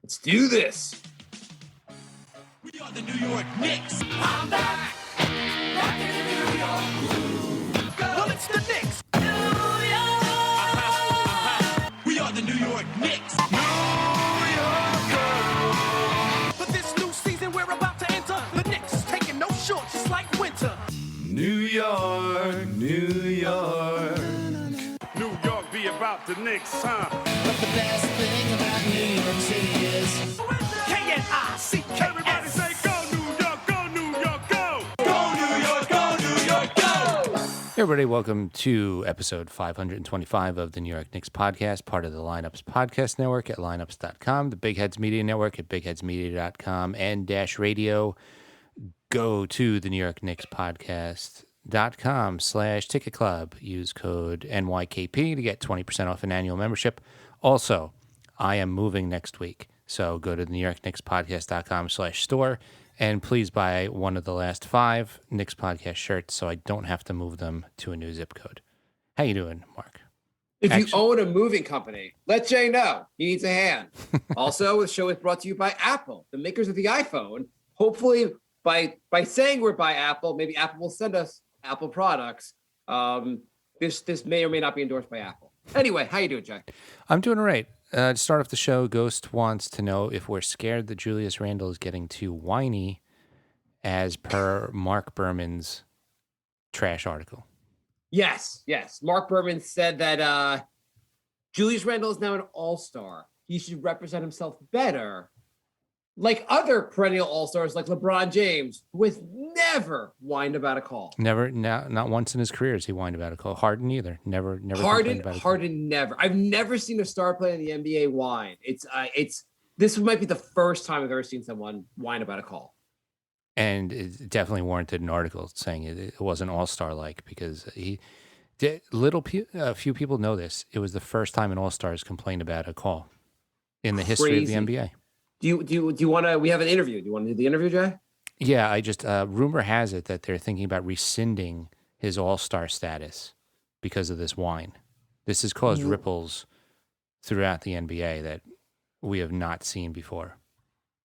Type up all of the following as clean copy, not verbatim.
Let's do this. We are the New York Knicks. I'm back. Back in the New York. Well, it's the Knicks. New York. We are the New York Knicks. New York. For this new season we're about to enter, the Knicks is taking no shorts just like winter. New York, New York. New York be about the Knicks, huh? But the best thing about New York City is K-N-I-C-K. Everybody say go New York, go New York, go! Go New York, go New York, go! Hey everybody, welcome to episode 525 of the New York Knicks podcast, part of the Lineups Podcast Network at lineups.com, the Big Heads Media Network at bigheadsmedia.com, and Dash Radio. Go to the New York Knicks podcast.com/ticket club. Use code NYKP to get 20% off an annual membership. Also, I am moving next week, so go to the New York Knicks podcast.com/store and please buy one of the last 5 Knicks podcast shirts so I don't have to move them to a new zip code. How you doing, Mark? If you own a moving company, let Jay know. He needs a hand. Also, the show is brought to you by Apple, the makers of the iPhone. Hopefully, by saying we're by Apple, maybe Apple will send us Apple products. This may or may not be endorsed by Apple. Anyway, how you doing, Jay? I'm doing all right. To start off the show, Ghost wants to know if we're scared that Julius Randle is getting too whiny, as per Mark Berman's trash article. Yes. Mark Berman said that Julius Randle is now an all-star. He should represent himself better, like other perennial all-stars like LeBron James, who has never whined about a call. Never, not once in his career has he whined about a call. Harden either. Never complained about a call. Harden never. I've never seen a star player in the NBA whine. This might be the first time I've ever seen someone whine about a call. And it definitely warranted an article saying it wasn't all-star like, because he did. A few people know this. It was the first time an all-stars complained about a call in the history of the NBA. Do you want to? We have an interview. Do you want to do the interview, Jay? Yeah, I just rumor has it that they're thinking about rescinding his all-star status because of this whine. This has caused ripples throughout the NBA that we have not seen before.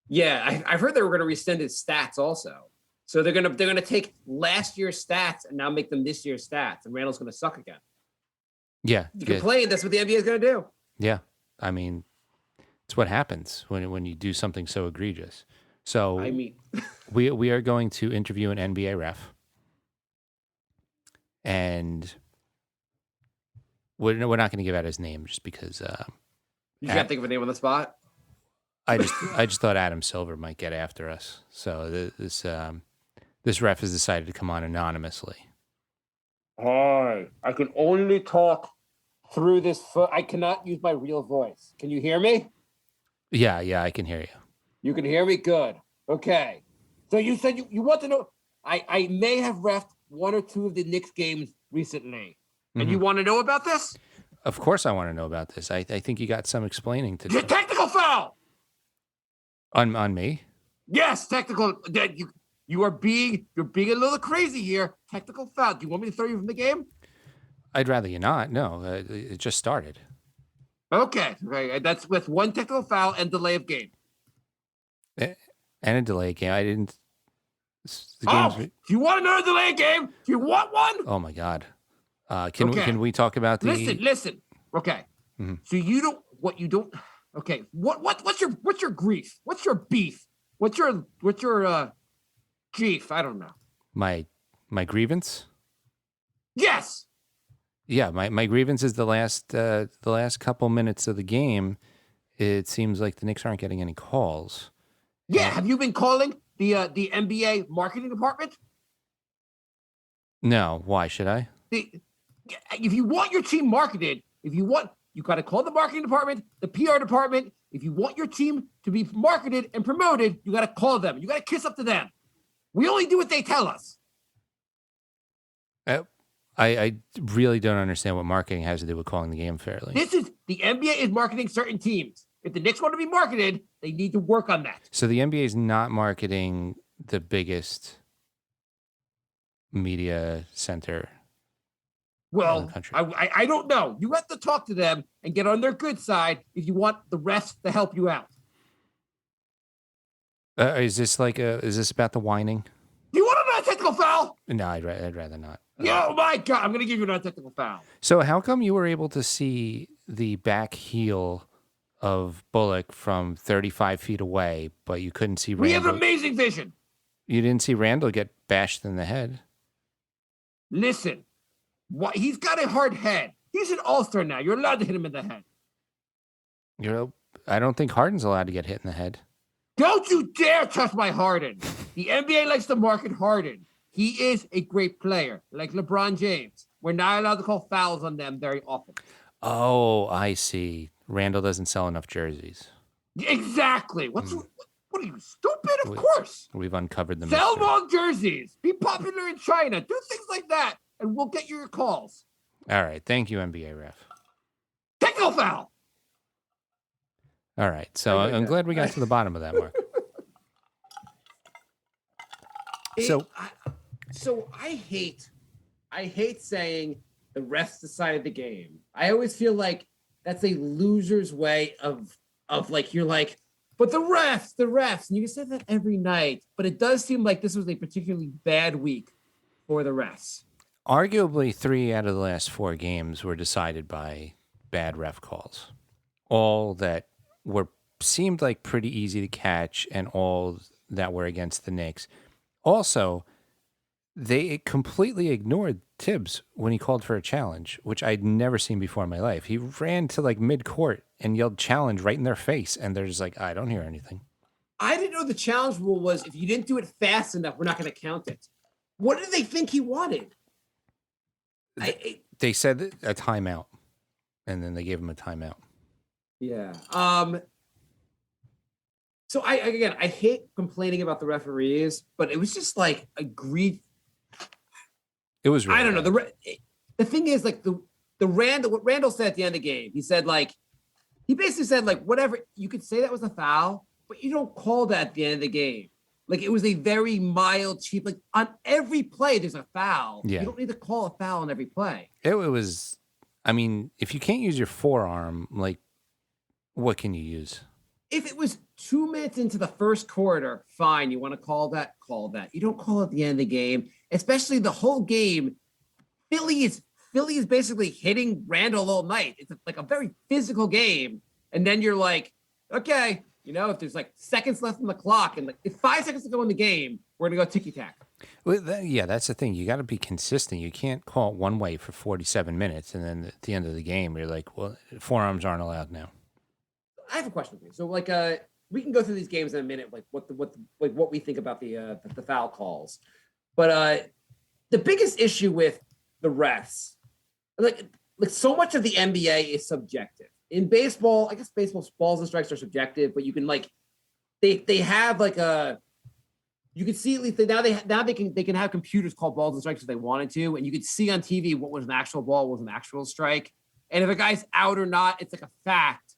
Yeah, I've heard they were going to rescind his stats also. So they're gonna take last year's stats and now make them this year's stats, and Randall's going to suck again. Yeah, you complain. That's what the NBA is going to do. Yeah, I mean, it's what happens when you do something so egregious. So I mean, we are going to interview an NBA ref, and we're not going to give out his name just because. You can't think of a name on the spot. I just thought Adam Silver might get after us, so this ref has decided to come on anonymously. Hi, I can only talk through this. I cannot use my real voice. Can you hear me? Yeah, I can hear you. You can hear me? Good. Okay. So you said you want to know. I may have reffed 1 or 2 of the Knicks games recently. And you want to know about this? Of course I want to know about this. I think you got some explaining to do. Your technical foul! On me? Yes, technical. You're being a little crazy here. Technical foul. Do you want me to throw you from the game? I'd rather you not. No, it just started. Okay. That's with 1 technical foul and delay of game. And a delay game. I didn't. Do you want another delay game? Do you want one? Oh my God. Can we talk about the? Listen. Okay. Mm-hmm. So you don't. Okay. What's your grief? What's your beef? What's your grief? I don't know. My grievance? Yes. Yeah, my grievance is the last couple minutes of the game. It seems like the Knicks aren't getting any calls. Yeah, have you been calling the NBA marketing department? No, why should I? If you want your team marketed, you got to call the marketing department, the PR department. If you want your team to be marketed and promoted, you got to call them. You got to kiss up to them. We only do what they tell us. I really don't understand what marketing has to do with calling the game fairly. The NBA is marketing certain teams. If the Knicks want to be marketed, they need to work on that. So the NBA is not marketing the biggest media center. Well, I don't know. You have to talk to them and get on their good side if you want the rest to help you out. Is this about the whining? Do you want a non-technical foul? No, I'd rather not. Oh my God, I'm going to give you a non-technical foul. So how come you were able to see the back heel of Bullock from 35 feet away, but you couldn't see Randall? We have amazing vision. You didn't see Randall get bashed in the head. Listen, he's got a hard head. He's an all-star now. You're allowed to hit him in the head. I don't think Harden's allowed to get hit in the head. Don't you dare touch my Harden. The NBA likes to market Harden. He is a great player, like LeBron James. We're not allowed to call fouls on them very often. Oh, I see. Randall doesn't sell enough jerseys. Exactly. What are you, stupid? Of course. We've uncovered the Sell mystery. long jerseys. Be popular in China. Do things like that, and we'll get your calls. All right. Thank you, NBA ref. Technical foul. All right. So I'm glad we got to the bottom of that, Mark. So I hate saying the refs decided the game. I always feel like that's a loser's way of like, you're like, but the refs, and you can say that every night, but it does seem like this was a particularly bad week for the refs. Arguably, 3 out of the last 4 games were decided by bad ref calls. All that seemed like pretty easy to catch, and all that were against the Knicks. Also, they completely ignored Tibbs when he called for a challenge, which I'd never seen before in my life. He ran to like mid-court and yelled challenge right in their face, and they're just like, I don't hear anything. I didn't know the challenge rule was if you didn't do it fast enough, we're not going to count it. What did they think he wanted? They said a timeout, and then they gave him a timeout. Yeah. So I hate complaining about the referees, but it was just like agreed. It was really I don't know. The thing is, like what Randall said at the end of the game, he said, like, he basically said, like, whatever, you could say that was a foul, but you don't call that at the end of the game. Like, it was a very mild, cheap, like, on every play, there's a foul. Yeah. You don't need to call a foul on every play. It was, I mean, if you can't use your forearm, like, what can you use? If it was 2 minutes into the first quarter, fine. You want to call that? Call that. You don't call it at the end of the game, especially the whole game. Philly is basically hitting Randall all night. It's like a very physical game. And then you're like, okay, if there's like seconds left on the clock and like if 5 seconds to go in the game, we're going to go ticky-tack. Well, that's the thing. You got to be consistent. You can't call it one way for 47 minutes. And then at the end of the game, you're like, well, forearms aren't allowed now. I have a question for you. So, like, we can go through these games in a minute, like what we think about the foul calls. But the biggest issue with the refs, like so much of the NBA is subjective. In baseball, I guess baseball's balls and strikes are subjective, but you can like they have like you can see at least they can have computers call balls and strikes if they wanted to, and you could see on TV what was an actual ball, what was an actual strike, and if a guy's out or not, it's like a fact.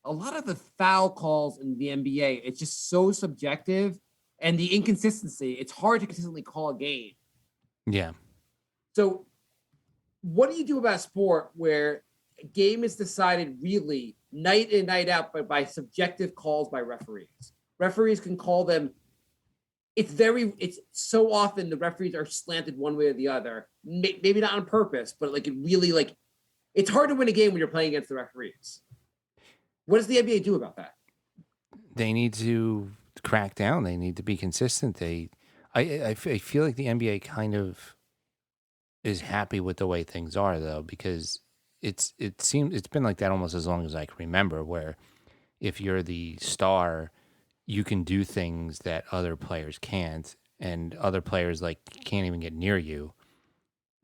A lot of the foul calls in the NBA, it's just so subjective, and the inconsistency, it's hard to consistently call a game. Yeah. So what do you do about a sport where a game is decided really night in, night out by subjective calls by referees? Referees can call them. It's so often the referees are slanted one way or the other. Maybe not on purpose, but like it really like it's hard to win a game when you're playing against the referees. What does the NBA do about that? They need to crack down. They need to be consistent. I feel like the NBA kind of is happy with the way things are, though, because it's been like that almost as long as I can remember, where if you're the star, you can do things that other players can't, and other players like can't even get near you.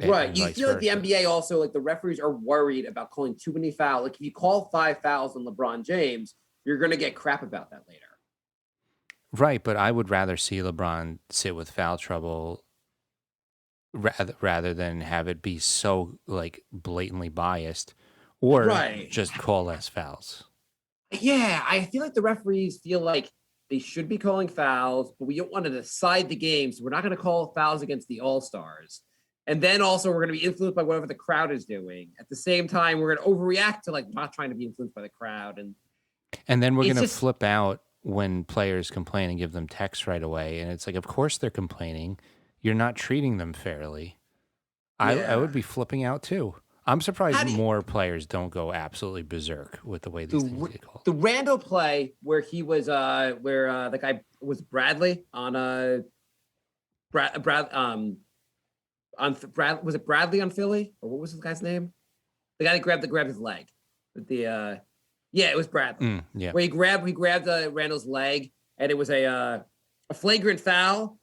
Right. You feel like the NBA also, like the referees are worried about calling too many fouls. Like if you call 5 fouls on LeBron James, you're going to get crap about that later. Right. But I would rather see LeBron sit with foul trouble rather than have it be so like blatantly biased or just call less fouls. Yeah. I feel like the referees feel like they should be calling fouls, but we don't want to decide the game. So we're not going to call fouls against the All-Stars. And then also we're going to be influenced by whatever the crowd is doing. At the same time, we're going to overreact to like not trying to be influenced by the crowd. And then we're going to flip out when players complain and give them text right away. And it's like, of course they're complaining. You're not treating them fairly. I Yeah. would be flipping out too. I'm surprised How do you- more players don't go absolutely berserk with the way these things get called. The Randall play where he was where the guy was Bradley on was it Bradley on Philly, or what was the guy's name? The guy that grabbed his leg. It was Bradley. Yeah. Where he grabbed Randall's leg, and it was a flagrant foul.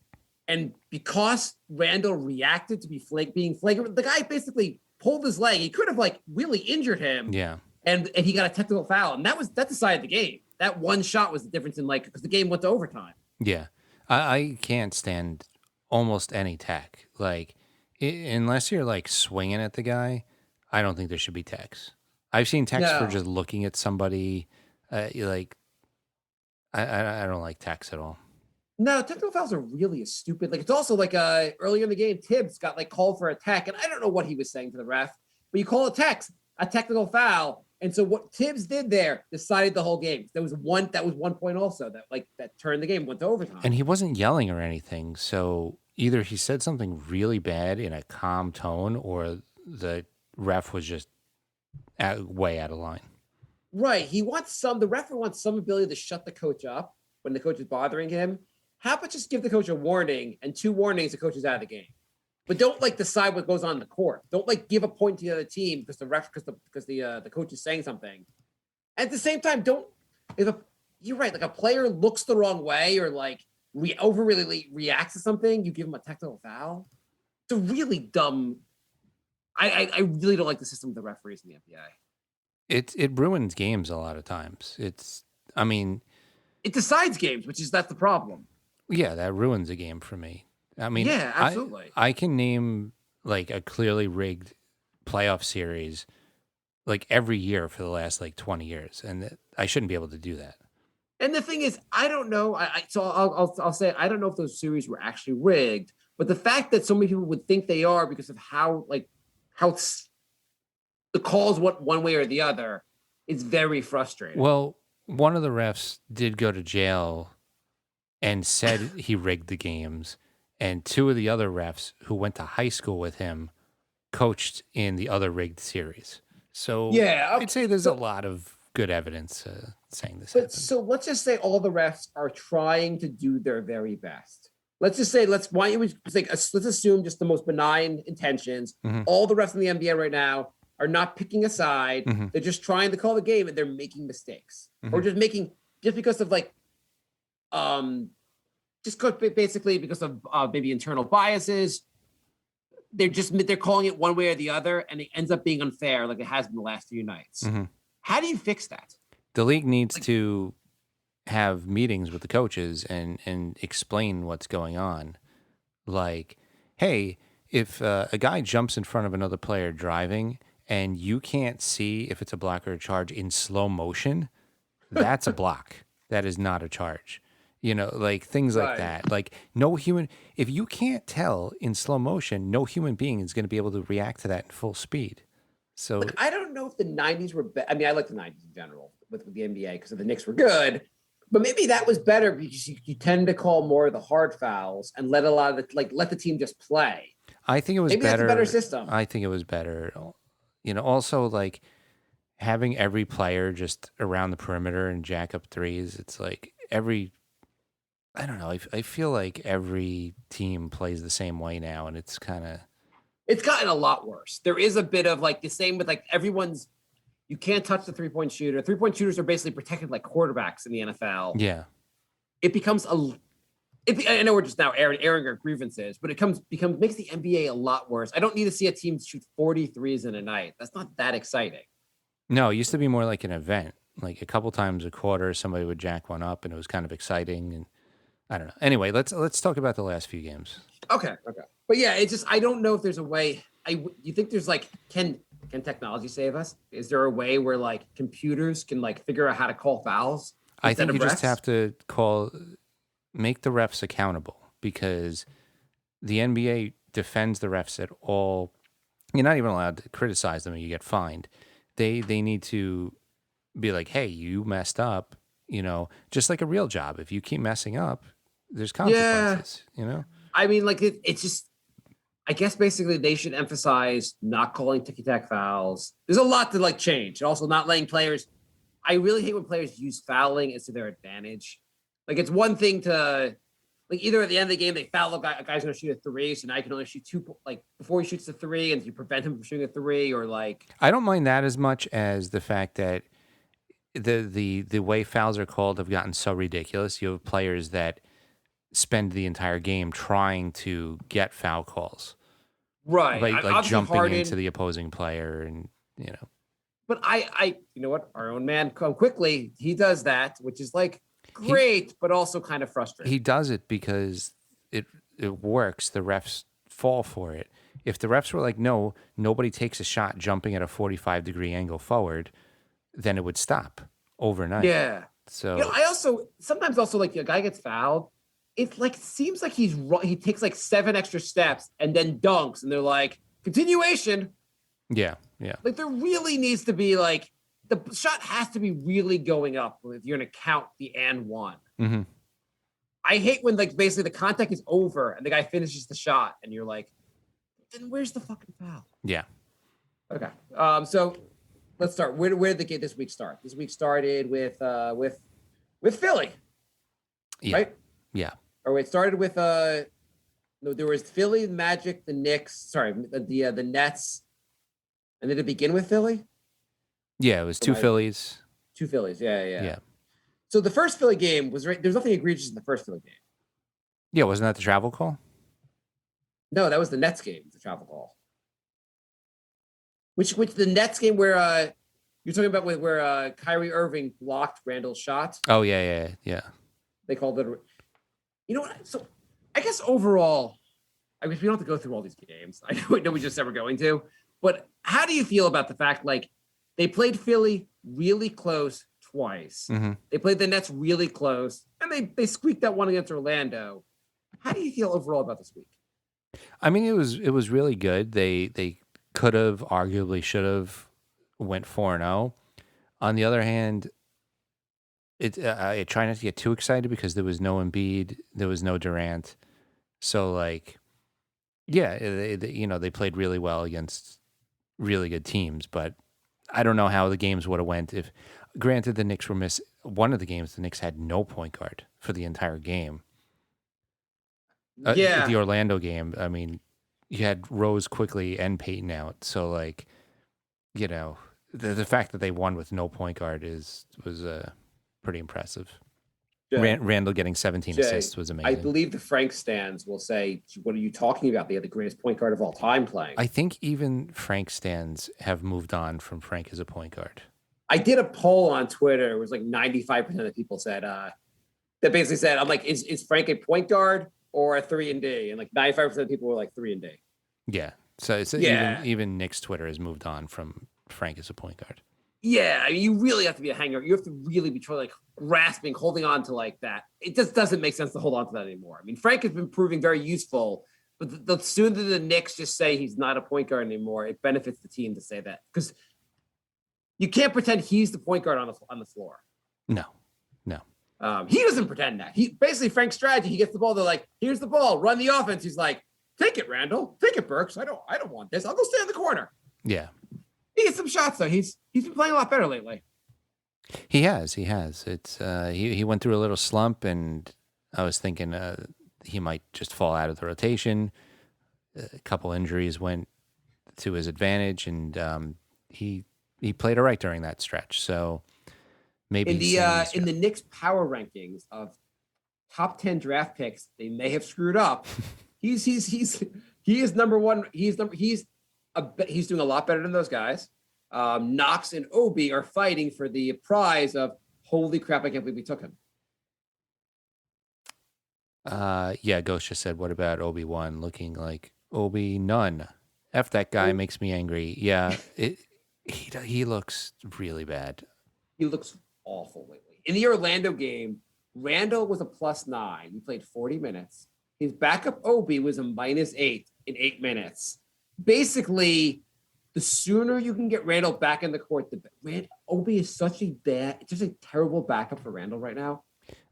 And because Randall reacted to being flagrant, the guy basically pulled his leg. He could have like really injured him. Yeah. And he got a technical foul, and that decided the game. That one shot was the difference in because the game went to overtime. Yeah. I can't stand almost any tech. Like, unless you're like swinging at the guy, I don't think there should be techs. I've seen techs for just looking at somebody. I don't like techs at all. No, technical fouls are really stupid. Like, it's also like earlier in the game, Tibbs got like called for a tech, and I don't know what he was saying to the ref, but you call a technical foul. And so what Tibbs did there decided the whole game. That was one point also that turned the game, went to overtime. And he wasn't yelling or anything. So either he said something really bad in a calm tone, or the ref was just way out of line. Right. The referee wants some ability to shut the coach up when the coach is bothering him. How about just give the coach a warning, and 2 warnings, the coach is out of the game. But don't decide what goes on in the court. Don't give a point to the other team because the coach is saying something. At the same time, you're right. Like, a player looks the wrong way or really reacts to something, you give him a technical foul. It's a really dumb. I really don't like the system of the referees in the NBA. It ruins games a lot of times. It decides games, that's the problem. Yeah, that ruins a game for me. Yeah, absolutely. I can name like a clearly rigged playoff series like every year for the last 20 years, and I shouldn't be able to do that. And the thing is, I don't know. I'll say I don't know if those series were actually rigged, but the fact that so many people would think they are because of how the calls went one way or the other is very frustrating. Well, one of the refs did go to jail and said he rigged the games. And 2 of the other refs who went to high school with him coached in the other rigged series. So yeah, I'd say there's a lot of good evidence saying this. But so let's just say all the refs are trying to do their very best. Let's just say let's assume just the most benign intentions. Mm-hmm. All the refs in the NBA right now are not picking a side. Mm-hmm. They're just trying to call the game, and they're making mistakes, Mm-hmm. or just because of basically because of maybe internal biases. They're calling it one way or the other, and it ends up being unfair, like it has been the last few nights. Mm-hmm. How do you fix that? The league needs to have meetings with the coaches and explain what's going on. Like, hey, if a guy jumps in front of another player driving and you can't see if it's a block or a charge in slow motion, that's a block. That is not a charge. Things like that. Like, if you can't tell in slow motion, no human being is going to be able to react to that in full speed. So I don't know if the 90s were better. I mean, I like the 90s in general with the NBA because the Knicks were good, but maybe that was better because you tend to call more of the hard fouls and let the team just play. I think it was maybe better. That's a better system. I think it was better. Also having every player just around the perimeter and jack up threes. It's like I don't know. I feel like every team plays the same way now, and it's gotten a lot worse. There is a bit of the same with everyone's. You can't touch the 3-point shooter. 3-point shooters are basically protected like quarterbacks in the NFL. Yeah. It becomes I know we're just now airing our grievances, but makes the NBA a lot worse. I don't need to see a team shoot 43s in a night. That's not that exciting. No, it used to be more like an event. Like a couple times a quarter, somebody would jack one up, and it was kind of exciting. And I don't know. Anyway, let's talk about the last few games. Okay. But yeah, it's just I don't know if there's a way. You think there's can technology save us? Is there a way where computers can figure out how to call fouls? I think you just have to make the refs accountable, because the NBA defends the refs at all. You're not even allowed to criticize them, and you get fined. They need to be like, hey, you messed up. just like a real job. If you keep messing up, there's Yeah. consequences, I mean, like it's just. I guess basically they should emphasize not calling ticky-tack fouls. There's a lot to like change. And also not letting players. I really hate when players use fouling as to their advantage. Like it's one thing to like either at the end of the game they foul a guy's going to shoot a three, so now you can only shoot two. Like before he shoots the three, and you prevent him from shooting a three, or like I don't mind that as much as the fact that the way fouls are called have gotten so ridiculous. You have players that spend the entire game trying to get foul calls, right, like obviously jumping Harden, into the opposing player, and But you know what? Our own man, come quickly. He does that, which is like great, but also kind of frustrating. he does it because it works. The refs fall for it. If the refs were like, no, nobody takes a shot jumping at a 45-degree angle forward, then it would stop overnight. Yeah. So I also sometimes also like a guy gets fouled. It like seems like he takes like 7 extra steps and then dunks, and they're like continuation. yeah. Like there really needs to be like the shot has to be really going up if you're gonna count the and one. Mm-hmm. I hate when like basically the contact is over and the guy finishes the shot and you're like, then where's the fucking foul? Yeah. Okay. So let's start. Where did the game this week start? This week started with Philly. Yeah. Right? Yeah. Or it started with no, there was Philly, Magic, the Knicks. Sorry, the Nets. And did it begin with Philly? Yeah, it was two Phillies. 2 Phillies. Yeah. Yeah. So the first Philly game was right. There's nothing egregious in the first Philly game. Yeah, wasn't that the travel call? No, that was the Nets game, the travel call. Which the Nets game where you're talking about where Kyrie Irving blocked Randall's shot. Oh yeah. They called it. You know what? So I guess overall, I guess we don't have to go through all these games. I know we just never going to. But how do you feel about the fact like they played Philly really close twice? Mm-hmm. They played the Nets really close, and they squeaked that one against Orlando. How do you feel overall about this week? I mean, it was really good. They could have, arguably should have, went 4-0. On the other hand, I try not to get too excited because there was no Embiid, there was no Durant, so like, yeah, they played really well against really good teams, but I don't know how the games would have went if, granted, the Knicks were one of the games. The Knicks had no point guard for the entire game. Yeah, The Orlando game, I mean, you had Rose quickly and Peyton out. So, like, the fact that they won with no point guard was pretty impressive. Randall getting 17 assists was amazing. I believe the Frank stands will say, what are you talking about? They had the greatest point guard of all time playing. I think even Frank stands have moved on from Frank as a point guard. I did a poll on Twitter. It was like 95% of people said, that basically said, I'm like, is Frank a point guard or a 3-and-D? And like 95% of people were like 3-and-D. Yeah. So even Nick's Twitter has moved on from Frank as a point guard. Yeah, I mean, you really have to be a hanger. You have to really be trying, like grasping, holding on to like that. It just doesn't make sense to hold on to that anymore. I mean, Frank has been proving very useful, but the sooner the Knicks just say he's not a point guard anymore, it benefits the team to say that because you can't pretend he's the point guard on the floor. No. He doesn't pretend that. He basically Frank's strategy. He gets the ball. They're like, "Here's the ball. Run the offense." He's like, "Take it, Randall. Take it, Burks. I don't want this. I'll go stay in the corner." Yeah. He gets some shots though. He's been playing a lot better lately. He has. It's he went through a little slump, and I was thinking he might just fall out of the rotation. A couple injuries went to his advantage, and he played all right during that stretch. So maybe in the Knicks power rankings of top 10 draft picks, they may have screwed up. He is number one. He's doing a lot better than those guys. Knox and Obi are fighting for the prize of holy crap, I can't believe we took him. Yeah, Ghost just said, what about Obi-Wan looking like Obi none? F that guy makes me angry. Yeah, he looks really bad. He looks awful lately. In the Orlando game, Randall was a +9. He played 40 minutes. His backup Obi was a -8 in 8 minutes. Basically, the sooner you can get Randall back in the court, the better. Obi is such a terrible backup for Randall right now.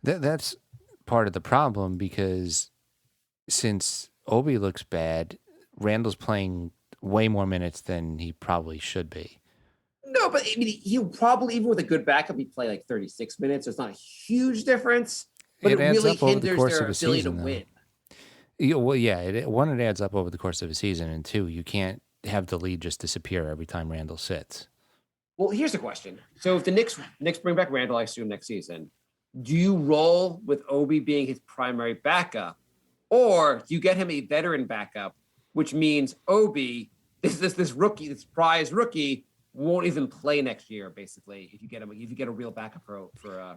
That's part of the problem because since Obi looks bad, Randall's playing way more minutes than he probably should be. No, but I mean, he'll probably, even with a good backup, he'd play like 36 minutes. It's not a huge difference, but it adds really up over the hinders course their of a ability season, to though. win. Well, yeah, it adds up over the course of a season, and two, you can't have the lead just disappear every time Randall sits. Well, here's the question. So if the Knicks bring back Randall, I assume next season, do you roll with Obi being his primary backup, or do you get him a veteran backup, which means Obi, this rookie, this prize rookie, won't even play next year, basically, if you get a real backup for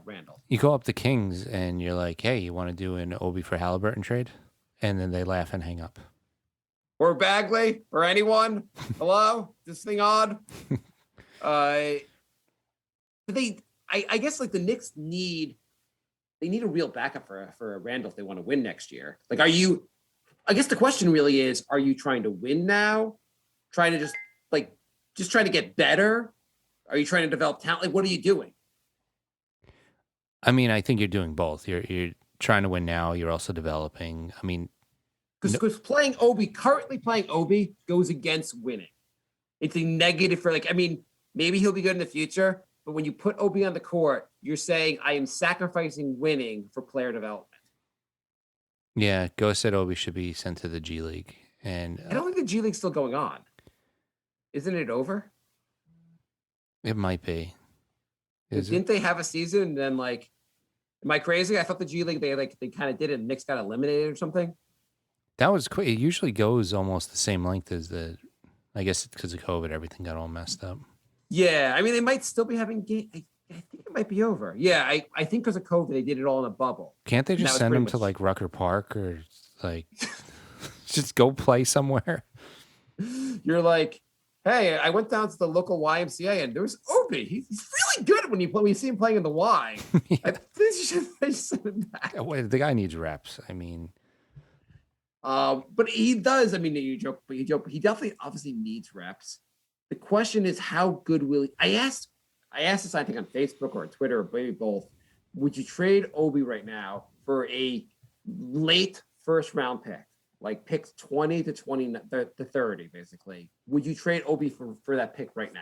Randall. You go up to Kings and you're like, hey, you want to do an Obi for Halliburton trade? And then they laugh and hang up. Or Bagley, or anyone. Hello? This thing on? I guess like the Knicks need a real backup for Randall if they want to win next year. Like, I guess the question really is, are you trying to win now? Trying to just trying to get better? Are you trying to develop talent? Like, what are you doing? I mean, I think you're doing both. You're trying to win now. You're also developing. I mean, Because currently playing Obi goes against winning. It's a negative for maybe he'll be good in the future, but when you put Obi on the court, you're saying I am sacrificing winning for player development. yeah, Ghost said Obi should be sent to the G League. And I don't think the G League's still going on. Isn't it over? it might be. Didn't they have a season and then am I crazy? I thought the G League they kind of did it and Knicks got eliminated or something. That was quick. It usually goes almost the same length as I guess because of COVID, everything got all messed up. Yeah, I mean they might still be having game. I think it might be over. Yeah, I think because of COVID they did it all in a bubble. Can't they And that just was send pretty them to much- like Rucker Park or like just go play somewhere? You're like, hey, I went down to the local YMCA and there was Obi. He's really good when you see him playing in the Y. I think you should send him back. The guy needs reps. I mean, But he does. I mean, you joke, but he definitely obviously needs reps. The question is, how good will he? I asked this, I think, on Facebook or on Twitter, or maybe both. Would you trade Obi right now for a late first round pick, like picks 20 to 30, basically? Would you trade Obi for that pick right now?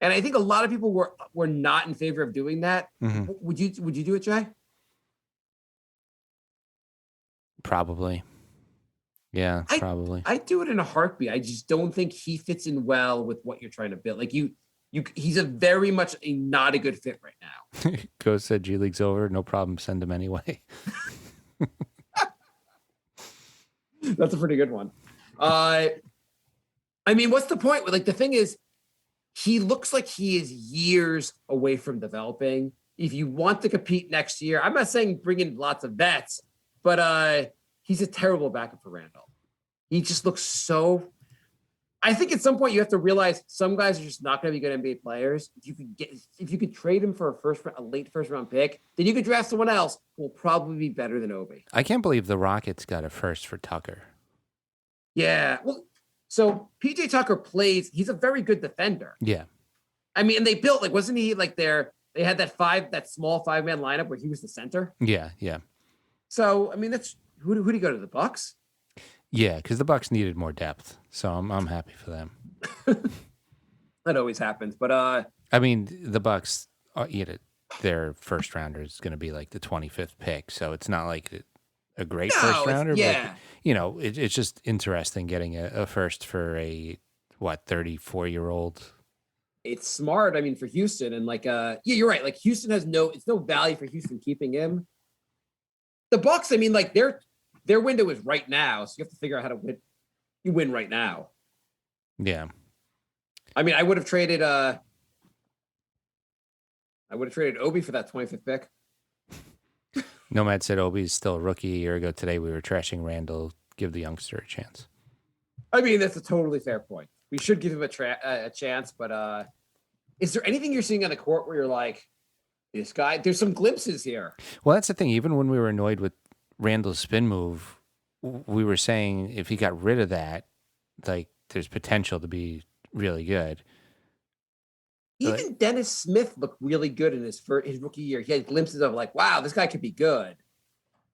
And I think a lot of people were not in favor of doing that. Mhm. Would you do it, Jay? probably. Yeah, probably. I'd do it in a heartbeat. I just don't think he fits in well with what you're trying to build. Like he's a very much not a good fit right now. Ghost said G League's over. No problem. Send him anyway. That's a pretty good one. I mean, what's the point? Like the thing is, he looks like he is years away from developing. If you want to compete next year, I'm not saying bring in lots of vets, but he's a terrible backup for Randall. He just looks so. I think at some point you have to realize some guys are just not going to be good NBA players. If you could trade him for a late first round pick, then you could draft someone else who will probably be better than Obi. I can't believe the Rockets got a first for Tucker. Yeah, well, so PJ Tucker plays. He's a very good defender. Yeah. I mean, and they built wasn't he they had that small 5-man lineup where he was the center. Yeah. Yeah. So I mean, that's who do you go to, the Bucks? Yeah, because the Bucks needed more depth, so I'm happy for them. That always happens, but I mean, the Bucks, their first rounder is going to be like the 25th pick, so it's not like a great first rounder. Yeah. But, it's just interesting getting a first for a 34-year-old. It's smart. I mean, for Houston and you're right. Like Houston it's no value for Houston keeping him. The Bucks, I mean, their window is right now, so you have to figure out how to win. You win right now. Yeah. I mean, I would have traded Obi for that 25th pick. Nomad said Obi's still a rookie. A year ago today, we were trashing Randall. Give the youngster a chance. I mean, that's a totally fair point. We should give him a chance, but is there anything you're seeing on the court where you're like, this guy? There's some glimpses here. Well, that's the thing. Even when we were annoyed with Randall's spin move, we were saying if he got rid of that, there's potential to be really good. Even Dennis Smith looked really good in his rookie year. He had glimpses of like, wow, this guy could be good.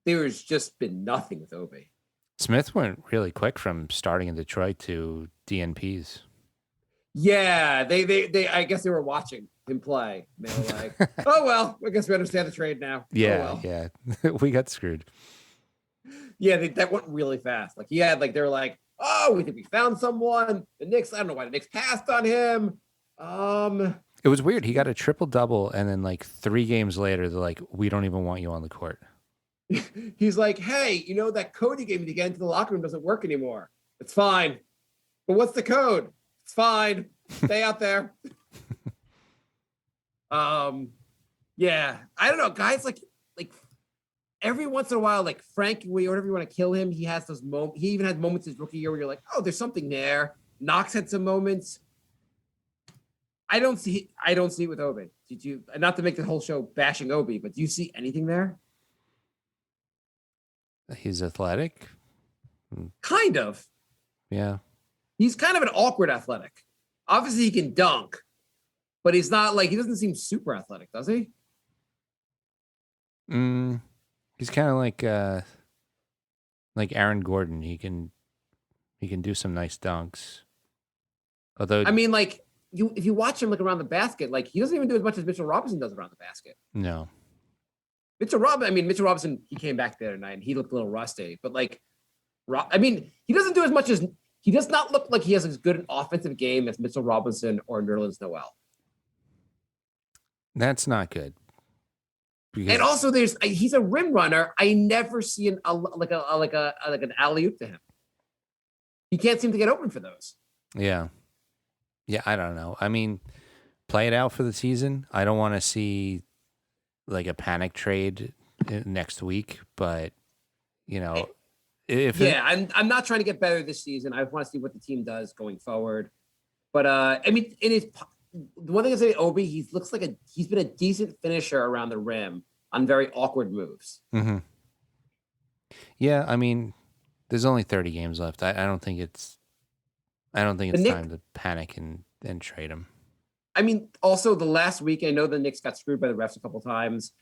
There's just been nothing with Obi. Smith went really quick from starting in Detroit to DNPs. Yeah, they I guess they were watching him play. They were like, oh well, I guess we understand the trade now. Yeah, oh, well. yeah. We got screwed. Yeah, that went really fast. Like he had like they were like, oh, we think we found someone. The Knicks, I don't know why the Knicks passed on him. It was weird. He got a triple-double, and then like 3 games later, they're like, we don't even want you on the court. He's like, hey, you know that code you gave me to get into the locker room doesn't work anymore. It's fine. But what's the code? It's fine. Stay out there. Yeah. I don't know. Guys like every once in a while, like Frank, whatever you want to kill him, he has those moments. He even had moments his rookie year where you're like, oh, there's something there. Knox had some moments. I don't see it with Obi. Did you, not to make the whole show bashing Obi, but do you see anything there? He's athletic. Kind of. Yeah. He's kind of an awkward athletic. Obviously, he can dunk, but he's not like, he doesn't seem super athletic, does he? He's kind of like Aaron Gordon. He can do some nice dunks. Although, I mean, like if you watch him like around the basket, like he doesn't even do as much as Mitchell Robinson does around the basket. No. Mitchell Robinson, he came back the other night and he looked a little rusty, but like, he doesn't do as much as, he does not look like he has as good an offensive game as Mitchell Robinson or Nerlens Noel. That's not good. And also, he's a rim runner. I never see an alley-oop to him. He can't seem to get open for those. Yeah. Yeah, I don't know. I mean, play it out for the season. I don't want to see like a panic trade next week, but you know, I'm not trying to get better this season. I want to see what the team does going forward. But I mean, the one thing I say, Obi, he's been a decent finisher around the rim on very awkward moves. Mm-hmm. Yeah, I mean, there's only 30 games left. I don't think it's time to panic and trade him. I mean, also the last week, I know the Knicks got screwed by the refs a couple times,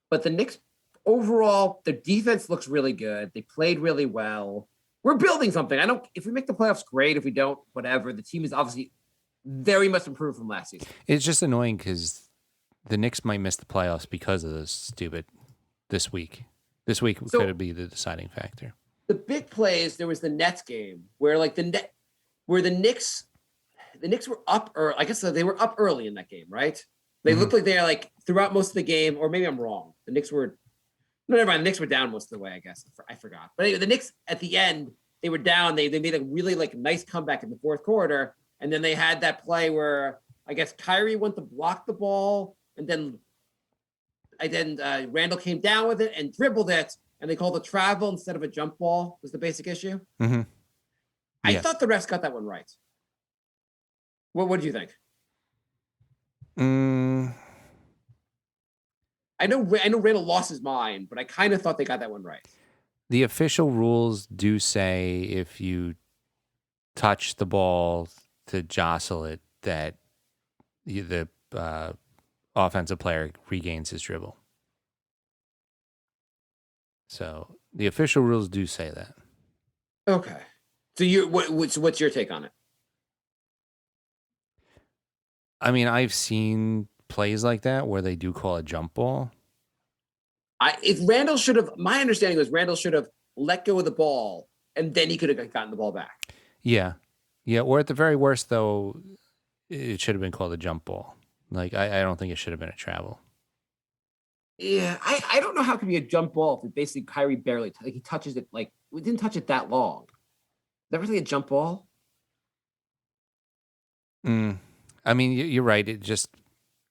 but the Knicks overall, their defense looks really good. They played really well. We're building something. If we make the playoffs, great. If we don't, whatever. The team is obviously very much improved from last season. It's just annoying because the Knicks might miss the playoffs because of this week. This week could be the deciding factor. The big plays, there was the Nets game where the Knicks were up, or I guess they were up early in that game, right? They looked like they're like throughout most of the game, or maybe I'm wrong. The Knicks were down most of the way, I guess. I forgot. But anyway, the Knicks at the end, they were down. They made a really like nice comeback in the fourth quarter. And then they had that play where I guess Kyrie went to block the ball, and then Randall came down with it and dribbled it, and they called a travel instead of a jump ball was the basic issue. Mm-hmm. I thought the refs got that one right. What did you think? I know Randall lost his mind, but I kind of thought they got that one right. The official rules do say if you touch the ball to jostle it, that the offensive player regains his dribble. So the official rules do say that. Okay. So what's your take on it? I mean, I've seen plays like that where they do call a jump ball. My understanding was Randall should have let go of the ball and then he could have gotten the ball back. Yeah. Yeah. Or at the very worst, though, it should have been called a jump ball. Like, I don't think it should have been a travel. Yeah. I don't know how it could be a jump ball if it basically Kyrie barely, he touches it, like, we didn't touch it that long. Is that really a jump ball? I mean, you're right. It just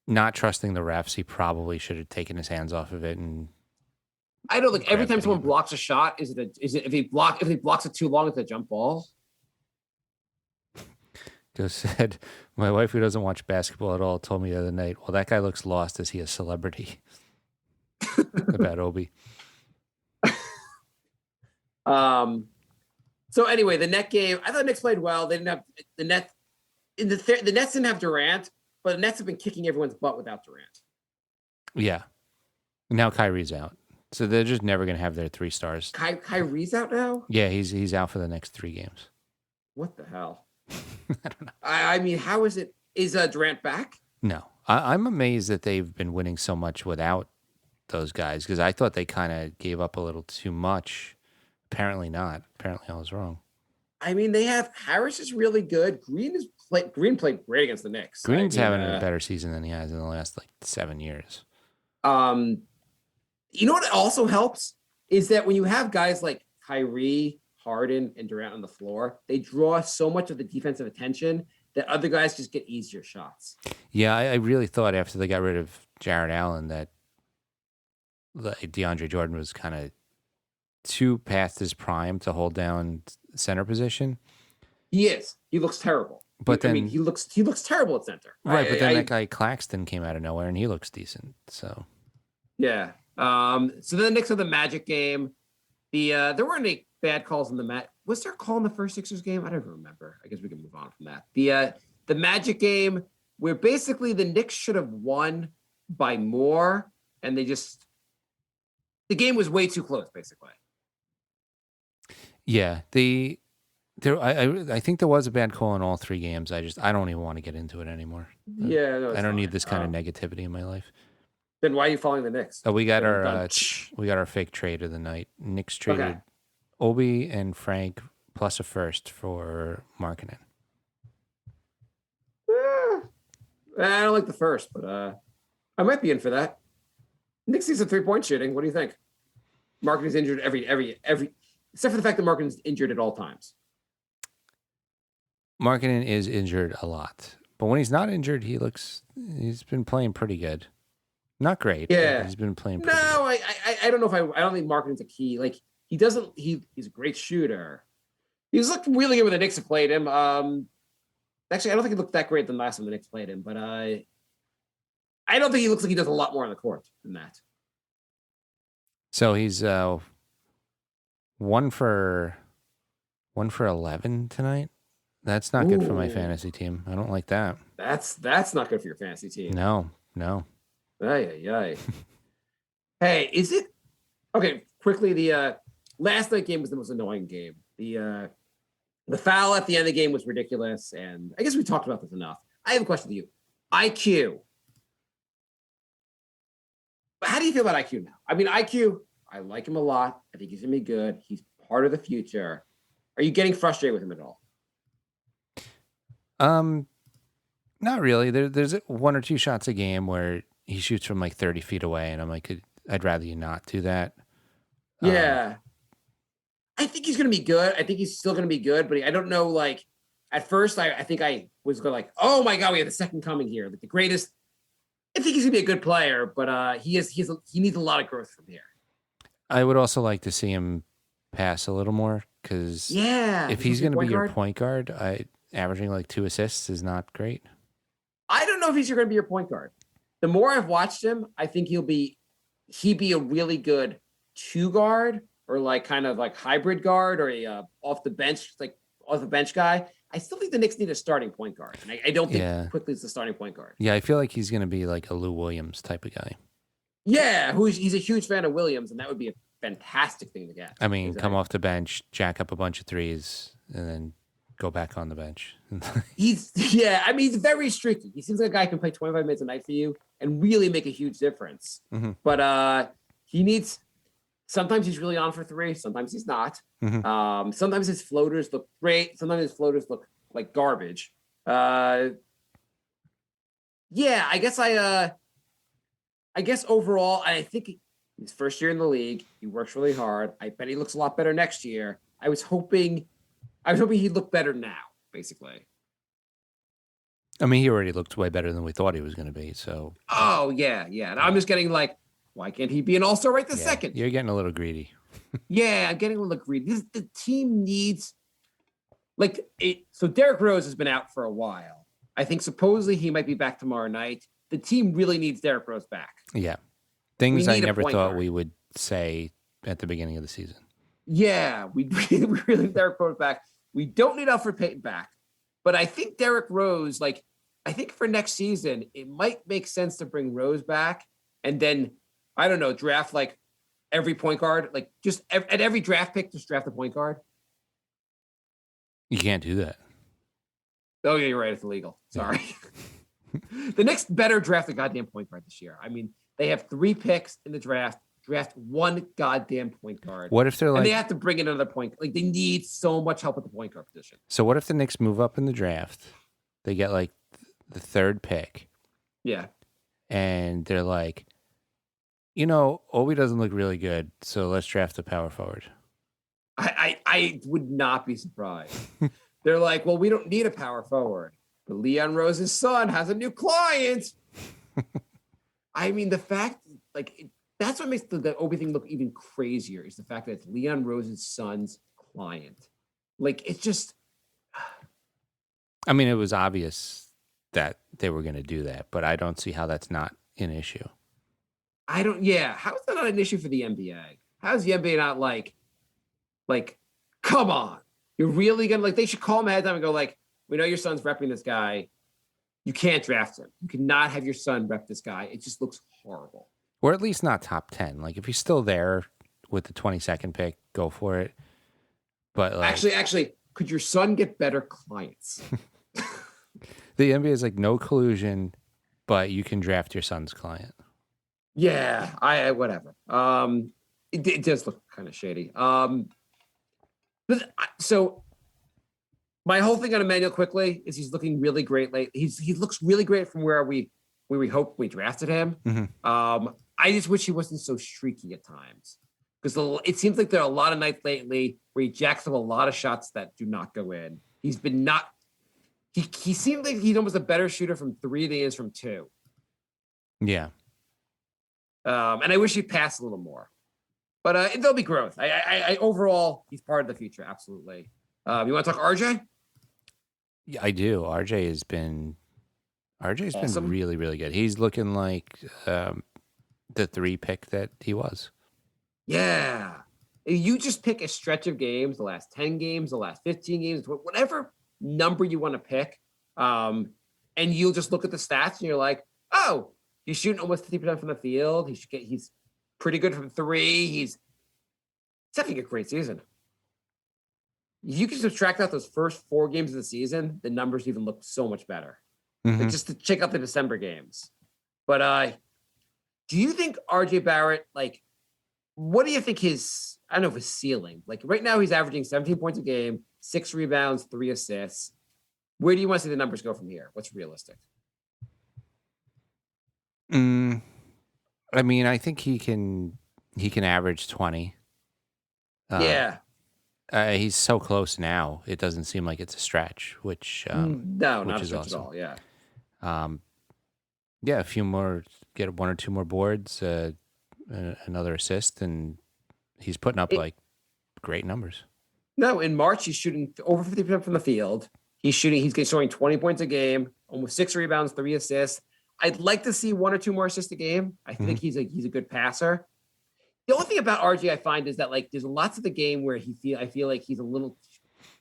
not trusting the refs. He probably should have taken his hands off of it. And I don't like every time someone blocks a shot, is it if he blocks it too long, it's a jump ball? Just said, my wife who doesn't watch basketball at all told me the other night, well, that guy looks lost. Is he a celebrity? About Obi. So anyway, the net game, I thought Knicks played well. They didn't have the net. the Nets didn't have Durant, but the Nets have been kicking everyone's butt without Durant. Yeah. Now Kyrie's out. So they're just never going to have their 3 stars. Kyrie's out now? Yeah, he's out for the next 3 games. What the hell? I don't know. I mean, how is it? Is Durant back? No. I'm amazed that they've been winning so much without those guys because I thought they kind of gave up a little too much. Apparently not. Apparently I was wrong. I mean, they have Harris is really good. Green played great against the Knicks. Green's having a better season than he has in the last 7 years. You know what also helps is that when you have guys like Kyrie, Harden, and Durant on the floor, they draw so much of the defensive attention that other guys just get easier shots. Yeah, I really thought after they got rid of Jared Allen that DeAndre Jordan was kind of too past his prime to hold down center position. He is. He looks terrible. But then he looks terrible at center. Right, but then that guy Claxton came out of nowhere and he looks decent. So yeah. So then the Knicks have the Magic game. There weren't any bad calls in the match. Was there a call in the first Sixers game? I don't even remember. I guess we can move on from that. The Magic game where basically the Knicks should have won by more, and the game was way too close, basically. Yeah, I think there was a bad call in all 3 games. I don't even want to get into it anymore. Yeah, no, I don't need this kind of negativity in my life. Then why are you following the Knicks? Oh, we got our fake trade of the night. Knicks traded Obi and Frank plus a first for Markkanen. I don't like the first, but I might be in for that. Knicks needs some 3-point shooting. What do you think? Markkanen's injured every except for the fact that Markkanen's injured at all times. Markkanen is injured a lot, but when he's not injured, he's been playing pretty good. Not great. Yeah, he's been playing. No, I don't know if I don't think Markkanen's a key. Like he's a great shooter. He's looked really good when the Knicks have played him. Actually, I don't think he looked that great the last time the Knicks played him, but I don't think he looks like he does a lot more on the court than that. So he's 1 for 11 tonight. That's not good for my fantasy team. I don't like that. That's not good for your fantasy team. No. Ay. Hey, is it okay? Quickly, the last night game was the most annoying game. The foul at the end of the game was ridiculous, and I guess we talked about this enough. I have a question to you. IQ. How do you feel about IQ now? I mean, IQ, I like him a lot. I think he's gonna be good. He's part of the future. Are you getting frustrated with him at all? Not really. There's 1 or 2 shots a game where he shoots from 30 feet away, and I'm like, I'd rather you not do that. Yeah. I think he's going to be good. I think he's still going to be good, but I don't know. At first, I think I was going oh my God, we have the second coming here. The greatest. I think he's going to be a good player, but he needs a lot of growth from here. I would also like to see him pass a little more because if he's going to be your point guard, averaging 2 assists is not great. I don't know if he's going to be your point guard. The more I've watched him, I think he'd be a really good 2 guard or kind of hybrid guard or a off the bench guy. I still think the Knicks need a starting point guard, and I don't think Quickly is the starting point guard. Yeah, I feel like he's going to be like a Lou Williams type of guy. Yeah, he's a huge fan of Williams, and that would be a fantastic thing to get. I mean, come off the bench, jack up a bunch of threes, and then go back on the bench. He's very streaky. He seems like a guy who can play 25 minutes a night for you and really make a huge difference. Mm-hmm. But sometimes he's really on for 3, sometimes he's not. Mm-hmm. Sometimes his floaters look great, sometimes his floaters look like garbage. I guess overall, I think his first year in the league, he works really hard. I bet he looks a lot better next year. I was hoping he'd look better now, basically. I mean, he already looked way better than we thought he was going to be. So. Oh yeah. And I'm just getting why can't he be an all-star right this second? You're getting a little greedy. Yeah, I'm getting a little greedy. The team needs So Derrick Rose has been out for a while. I think supposedly he might be back tomorrow night. The team really needs Derrick Rose back. Yeah, things I never thought we would say at the beginning of the season. Yeah, we really need Derrick Rose back. We don't need Alfred Payton back. But I think Derrick Rose, like, I think for next season, it might make sense to bring Rose back and then, I don't know, draft like every point guard, like just at every draft pick, just draft a point guard. You can't do that. Oh, yeah, you're right. It's illegal. Sorry. The Knicks better draft a goddamn point guard this year. I mean, they have 3 picks in the draft. Draft 1 goddamn point guard. What if they're like... And they have to bring in another point. Like, they need so much help with the point guard position. So what if the Knicks move up in the draft? They get like the 3rd pick. Yeah. And they're like, you know, Obi doesn't look really good, so let's draft a power forward. I would not be surprised. They're like, well, we don't need a power forward. But Leon Rose's son has a new client. I mean, the fact, like, that's what makes the Obi thing look even crazier is the fact that it's Leon Rose's son's client. Like, it's just... I mean, it was obvious that they were going to do that, but I don't see how that's not an issue. How is that not an issue for the NBA? How is the NBA not like, come on, you're really gonna, like, they should call him ahead of time and go like, we know your son's repping this guy. You can't draft him. You cannot have your son rep this guy. It just looks horrible. Or at least not top 10. Like, if he's still there with the 22nd pick, go for it. But like, actually, could your son get better clients? The NBA is like no collusion, but you can draft your son's client. Yeah, I whatever. It does look kind of shady. So my whole thing on Emmanuel quickly is he's looking really great late. He looks really great from where we hoped we drafted him. Mm-hmm. I just wish he wasn't so streaky at times because it seems like there are a lot of nights lately where he jacks up a lot of shots that do not go in. He's been not. He seemed like he's almost a better shooter from 3 than he is from 2. Yeah. And I wish he'd pass a little more, but there'll be growth. I overall, he's part of the future. Absolutely. You want to talk RJ? Yeah, I do. RJ's been Awesome. really, really good. He's looking like the 3 pick that he was. Yeah. You just pick a stretch of games, the last 10 games, the last 15 games, whatever number you want to pick. And you'll just look at the stats and you're like, oh, he's shooting almost 50% from the field. He's pretty good from 3. He's having a great season. You can subtract out those first 4 games of the season, the numbers even look so much better. Mm-hmm. Like, just to check out the December games. But do you think RJ Barrett, like, what do you think his ceiling? Like, right now he's averaging 17 points a game, 6 rebounds, 3 assists. Where do you want to see the numbers go from here? What's realistic? I mean, I think he can average 20. Yeah. He's so close now. It doesn't seem like it's a stretch, which No, which not a is stretch awesome. at all. Yeah. Yeah, a few more, get 1 or 2 more boards, another assist, and he's putting up like great numbers. No, in March he's shooting over 50% from the field. He's scoring 20 points a game, almost 6 rebounds, 3 assists. I'd like to see 1 or 2 more assists a game. I think he's a good passer. The only thing about RJ I find is that, like, there's lots of the game where I feel like he's a little,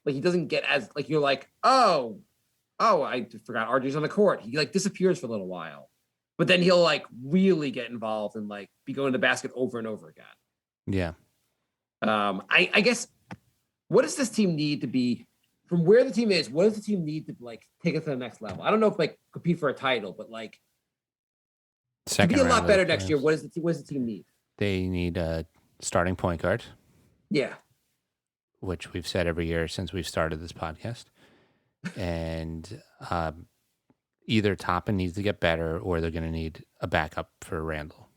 like, he doesn't get as, like, you're like, oh, I forgot RJ's on the court. He like disappears for a little while, but then he'll like really get involved and like be going to the basket over and over again. Yeah. I guess, what does this team need to be from where the team is? What does the team need to like take it to the next level? I don't know if like compete for a title, but like to be a lot better next year. What does the team need? They need a starting point guard. Yeah. Which we've said every year since we've started this podcast. And either Toppin needs to get better or they're going to need a backup for Randall.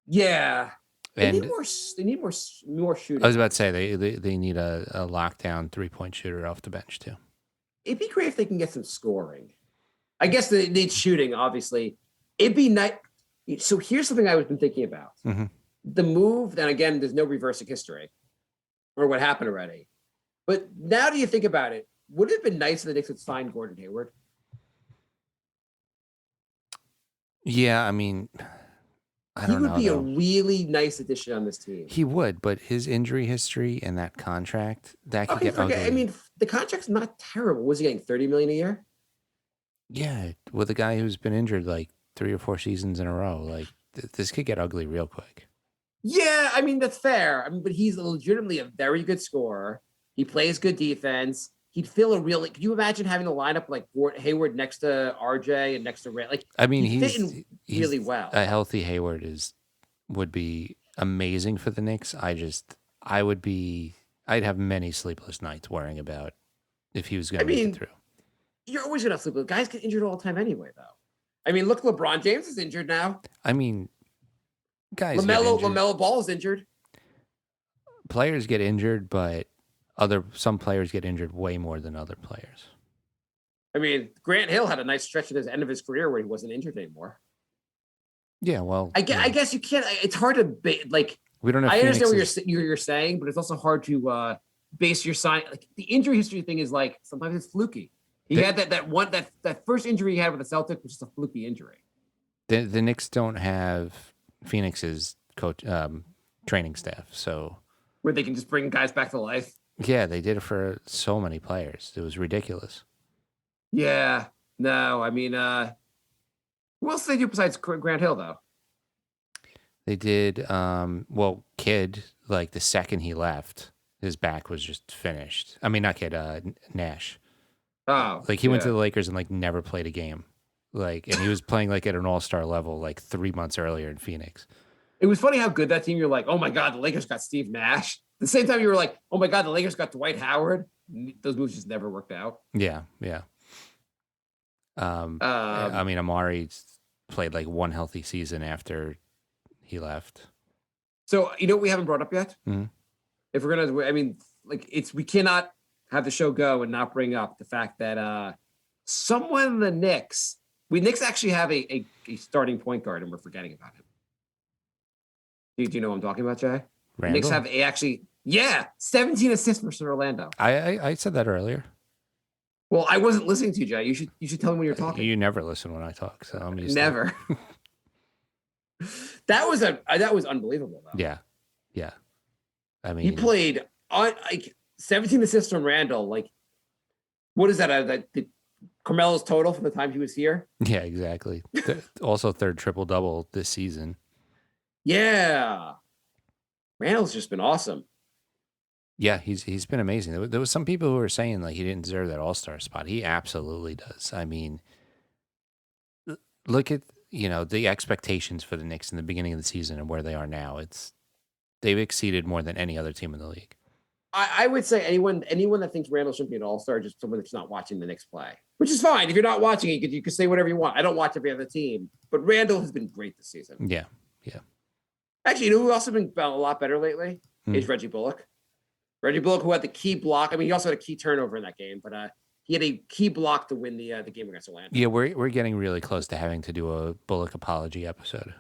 Yeah. They And need more shooting. I was about to say they need a lockdown 3-point shooter off the bench too. It'd be great if they can get some scoring. I guess they need shooting, obviously. It'd be nice. So here's something I've been thinking about. Mm-hmm. The move, and again, there's no reversing history or what happened already. But now do you think about it, would it have been nice if the Knicks had signed Gordon Hayward? Yeah, I mean, I He don't would know. be a Though. really nice addition on this team. He would, but his injury history and that contract that could get ugly. I mean, the contract's not terrible. Was he getting $30 million a year? Yeah, with a guy who's been injured like 3 or 4 seasons in a row, like this could get ugly real quick. Yeah, I mean that's fair. I mean, but he's legitimately a very good scorer. He plays good defense. He'd feel a real. Like, could you imagine having a lineup like Hayward next to RJ and next to Ray? Like, I mean, he'd fit in he's really well. A healthy Hayward would be amazing for the Knicks. I'd have many sleepless nights worrying about if he was going to make it through. You're always gonna sleep with guys get injured all the time anyway, though. I mean, look, LeBron James is injured now. I mean, guys, LaMelo Ball is injured. Players get injured, but some players get injured way more than other players. I mean, Grant Hill had a nice stretch at the end of his career where he wasn't injured anymore. Yeah, well, I guess you can't. It's hard to we don't have. I understand what you're saying, but it's also hard to base your sign. Like the injury history thing is like sometimes it's fluky. He had that first injury he had with the Celtics, which is a fluky injury. The Knicks don't have Phoenix's coach training staff, so where they can just bring guys back to life. Yeah, they did it for so many players. It was ridiculous. Yeah, no, I mean, who else did they do besides Grant Hill though? They did. Kidd. Like the second he left, his back was just finished. I mean, not Kidd. Nash. Oh, like he went to the Lakers and like never played a game, and he was playing like at an all-star level like 3 months earlier in Phoenix. It was funny how good that team. You're like, oh my god, the Lakers got Steve Nash. At the same time, you were like, oh my god, the Lakers got Dwight Howard. Those moves just never worked out. Yeah. I mean, Amari played like one healthy season after he left. So you know what we haven't brought up yet? Mm-hmm. If we're gonna, I mean, we cannot have the show go and not bring up the fact that someone in the Knicks actually have a starting point guard and we're forgetting about him. Do you know what I'm talking about, Jay? Randall? Knicks have 17 assists versus Orlando. I said that earlier. Well, I wasn't listening to you, Jay. You should tell me when you're talking. You never listen when I talk, so I'm used never. to it. That was unbelievable, though. Yeah. I mean, he played on 17 assists from Randall. Like, what is that? Carmelo's total from the time he was here? Yeah, exactly. Also, third triple-double this season. Yeah. Randall's just been awesome. Yeah, he's been amazing. There was some people who were saying like he didn't deserve that all-star spot. He absolutely does. I mean, look at, the expectations for the Knicks in the beginning of the season and where they are now. They've exceeded more than any other team in the league. I would say anyone that thinks Randall shouldn't be an all-star, just someone that's not watching the Knicks play, which is fine. If you're not watching it, you can say whatever you want. I don't watch every other team, but Randall has been great this season. Yeah. Actually, you know who else has been a lot better lately? Is Reggie Bullock. Reggie Bullock, who had the key block. I mean, he also had a key turnover in that game, but he had a key block to win the game against Orlando. Yeah, we're getting really close to having to do a Bullock apology episode.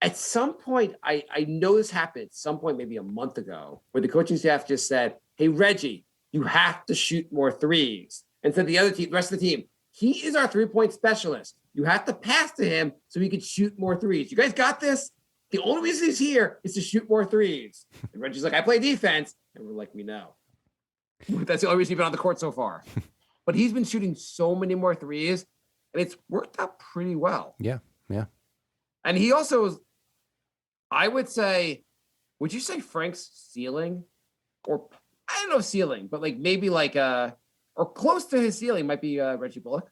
At some point, I know this happened at some point, maybe a month ago, where the coaching staff just said, hey, Reggie, you have to shoot more threes. And said the rest of the team, he is our three-point specialist. You have to pass to him so he can shoot more threes. You guys got this? The only reason he's here is to shoot more threes. And Reggie's like, I play defense. And we're like, we know. That's the only reason he's been on the court so far. But he's been shooting so many more threes, and it's worked out pretty well. Yeah. And he also, I would you say Frank's ceiling? Or, I don't know ceiling, but maybe or close to his ceiling might be Reggie Bullock.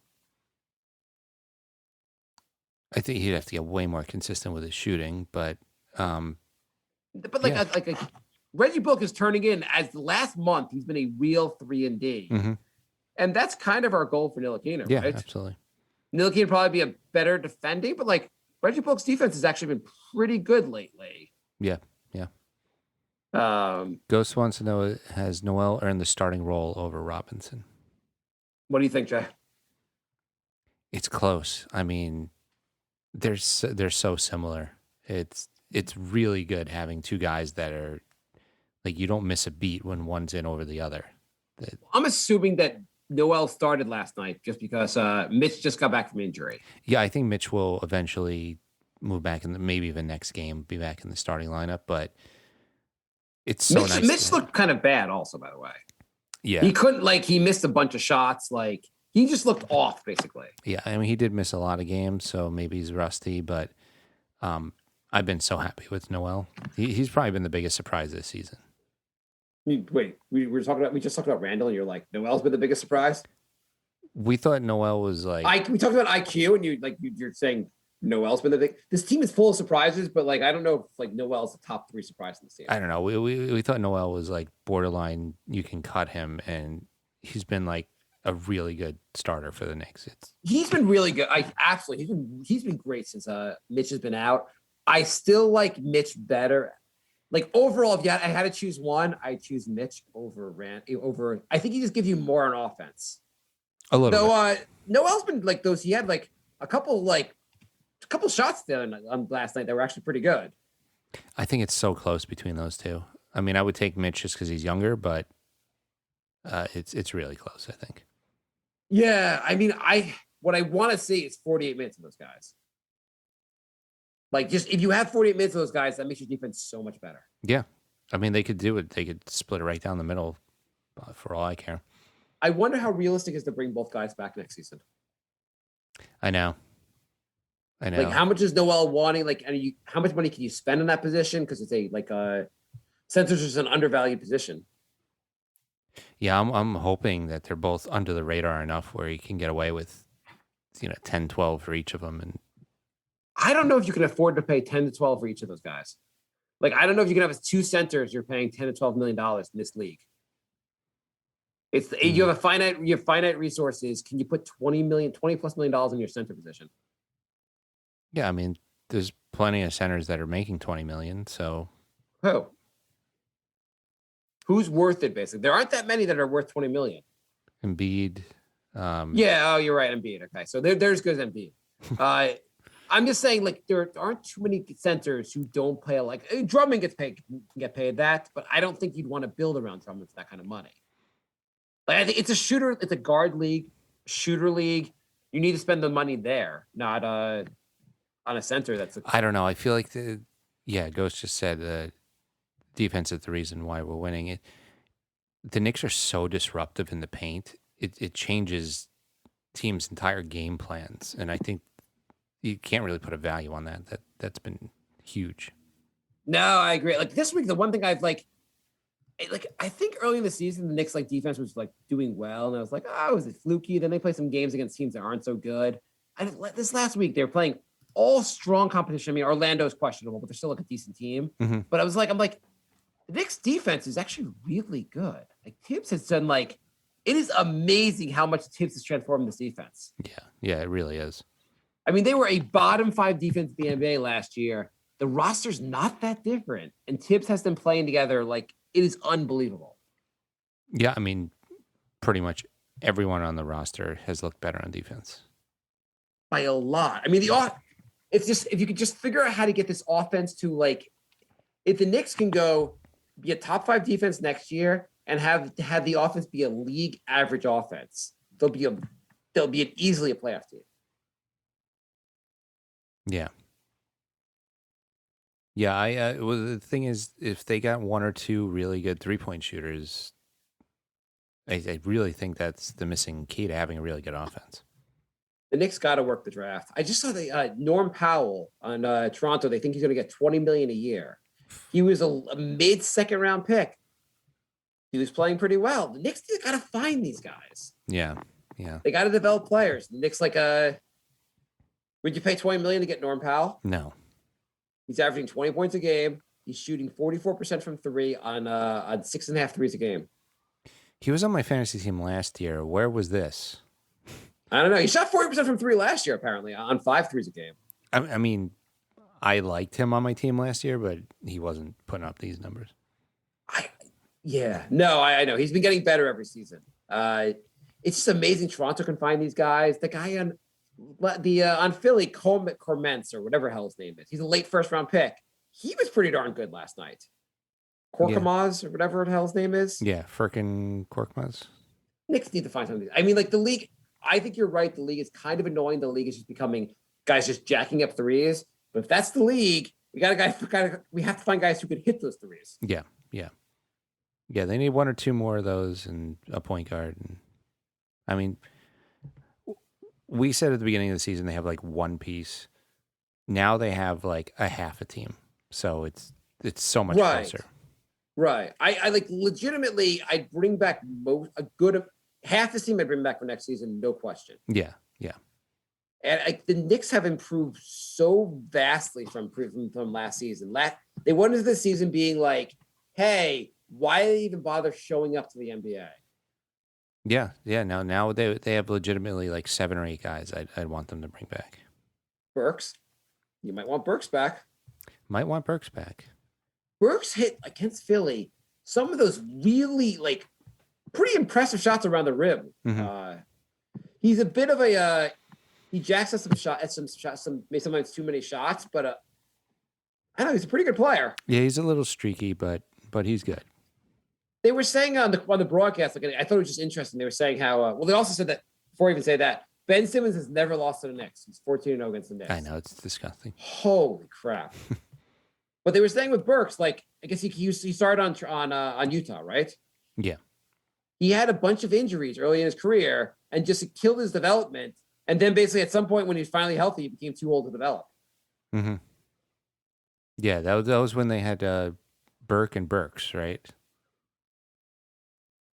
I think he'd have to get way more consistent with his shooting, but Reggie Bullock is turning in as the last month he's been a real 3-and-D. Mm-hmm. And that's kind of our goal for Ntilikina, yeah, right? Absolutely. Ntilikina would probably be a better defending, but Reggie Bullock's defense has actually been pretty good lately. Yeah. Ghost wants to know, has Noel earned the starting role over Robinson? What do you think, Jay? It's close. I mean, they're so similar. It's really good having two guys that are you don't miss a beat when one's in over the other. I'm assuming that Noel started last night just because Mitch just got back from injury. Yeah, I think Mitch will eventually move back in maybe even next game, be back in the starting lineup. But it's so nice. Mitch looked kind of bad also, by the way. Yeah. He couldn't, he missed a bunch of shots. He just looked off, basically. Yeah, I mean, he did miss a lot of games, so maybe he's rusty, but I've been so happy with Noel. He's probably been the biggest surprise this season. Wait, we just talked about Randall, and you're like, Noel's been the biggest surprise? We thought Noel was we talked about IQ, and you're saying Noel's been the big. This team is full of surprises, but I don't know if Noel's the top 3 surprise in the team. I don't know. We thought Noel was borderline. You can cut him, and he's been a really good starter for the Knicks. He's been really good. He's been great since Mitch has been out. I still like Mitch better. Overall, if I had to choose one, I'd choose Mitch over Rand. I think he just gives you more on offense. A little. Bit. Noel's been those. He had a couple shots there on last night that were actually pretty good. I think it's so close between those two. I mean, I would take Mitch just because he's younger, but it's really close, I think. Yeah, I mean, what I want to see is 48 minutes of those guys. Just if you have 48 minutes of those guys, that makes your defense so much better. Yeah, I mean, they could do it. They could split it right down the middle, for all I care. I wonder how realistic it is to bring both guys back next season. I know. How much is Noel wanting? How much money can you spend in that position? Because it's centers is an undervalued position. Yeah, I'm hoping that they're both under the radar enough where you can get away with, 10, 12 for each of them. And I don't know if you can afford to pay 10 to 12 for each of those guys. I don't know if you can have 2 centers. You're paying 10 to 12 million dollars in this league. You have finite resources. Can you put $20+ million in your center position? Yeah, I mean, there's plenty of centers that are making $20 million. So who's worth it? Basically, there aren't that many that are worth $20 million. Embiid. Yeah. Oh, you're right. Embiid. Okay, so there's good as Embiid. I'm just saying, there aren't too many centers who don't play Drummond can get paid that, but I don't think you'd want to build around Drummond for that kind of money. I think it's a guard league, shooter league. You need to spend the money there, not on a center. I don't know. I feel like Ghost just said the defense is the reason why we're winning. The Knicks are so disruptive in the paint. It changes teams' entire game plans, and I think you can't really put a value on that. That's been huge. No, I agree. This week, the one thing I've I think early in the season, the Knicks defense was doing well, and I was was it fluky? Then they play some games against teams that aren't so good. This last week they were playing all strong competition. I mean, Orlando's questionable, but they're still a decent team. Mm-hmm. But I'm the Knicks defense is actually really good. Tibbs has done it is amazing how much Tibbs has transformed this defense. Yeah, it really is. I mean, they were a bottom 5 defense in the NBA last year. The roster's not that different, and Tibbs has them playing together it is unbelievable. Yeah, I mean, pretty much everyone on the roster has looked better on defense. By a lot. I mean, it's just, if you could just figure out how to get this offense to if the Knicks can be a top 5 defense next year and have the offense be a league average offense, they'll be easily a playoff team. Yeah. Yeah, the thing is, if they got 1 or 2 really good 3-point shooters, I really think that's the missing key to having a really good offense. The Knicks got to work the draft. I just saw Norm Powell on Toronto. They think he's going to get $20 million a year. He was a mid-second round pick. He was playing pretty well. The Knicks got to find these guys. Yeah. They got to develop players. The Knicks would you pay $20 million to get Norm Powell? No. He's averaging 20 points a game. He's shooting 44% from 3 on 6.5 threes a game. He was on my fantasy team last year. Where was this? I don't know. He shot 40% from 3 last year, apparently, on 5 threes a game. I mean, I liked him on my team last year, but he wasn't putting up these numbers. I know. He's been getting better every season. It's just amazing Toronto can find these guys. The guy on Philly, Corments or whatever the hell his name is. He's a late first-round pick. He was pretty darn good last night. Korkmaz or whatever the hell his name is. Yeah, Furkan Korkmaz. Knicks need to find some of these. I mean, the league, I think you're right. The league is kind of annoying. The league is just becoming guys just jacking up threes. But if that's the league, we have to find guys who can hit those threes. Yeah. They need one or two more of those and a point guard. And I mean, we said at the beginning of the season they have like one piece. Now they have like a half a team, so it's so much closer. Right. I like legitimately. I'd bring back a good half the team. I'd bring back for next season, no question. Yeah. And the Knicks have improved so vastly from last season. They went into the season being like, "Hey, why did they even bother showing up to the NBA?" Yeah. Now they have legitimately like 7 or 8 guys. I'd want them to bring back. Burks, you might want Burks back. Burks hit against Philly some of those really like pretty impressive shots around the rim. Mm-hmm. He's a bit of a he jacks up some sometimes too many shots, but I don't know, he's a pretty good player. Yeah, he's a little streaky, but he's good. They were saying on the broadcast, like, I thought it was just interesting. They were saying how they also said that before I even say that Ben Simmons has never lost to the Knicks. He's 14-0 against the Knicks. I know, it's disgusting. Holy crap! But they were saying with Burks, like, I guess he started on Utah, right? Yeah. He had a bunch of injuries early in his career and just killed his development. And then basically at some point when he was finally healthy, he became too old to develop. Mm-hmm. Yeah, that was when they had Burke and Burks, right?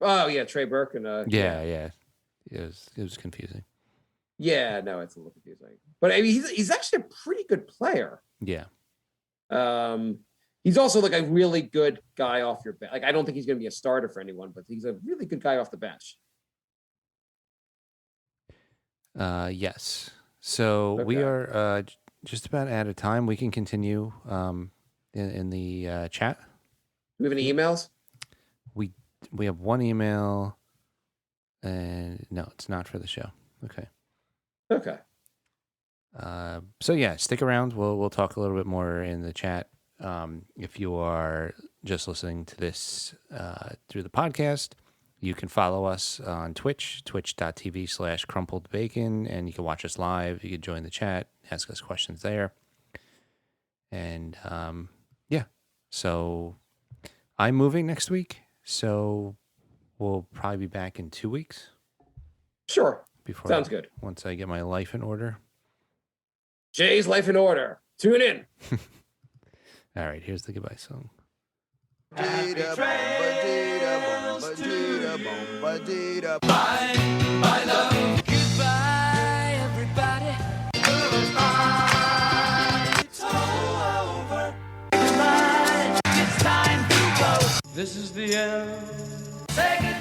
Oh yeah, Trey Burke and yeah. It was confusing. Yeah, no, it's a little confusing. But I mean, he's actually a pretty good player. Yeah. He's also like a really good guy off your bench. Like, I don't think he's going to be a starter for anyone, but he's a really good guy off the bench. Yes. So we are just about out of time. We can continue in the chat. Do we have any emails? We have one email, and no, it's not for the show. Okay. So yeah, stick around. We'll talk a little bit more in the chat. If you are just listening to this through the podcast, you can follow us on Twitch, twitch.tv/crumpledbacon, and you can watch us live. You can join the chat, ask us questions there. And yeah, so I'm moving next week, so we'll probably be back in 2 weeks. Sure. Sounds good. Once I get my life in order. Jay's Life in Order. Tune in. All right, here's the goodbye song. Bye, love. Goodbye, everybody. Goodbye. It's all over. Goodbye. It's time to go. This is the end. Say goodbye.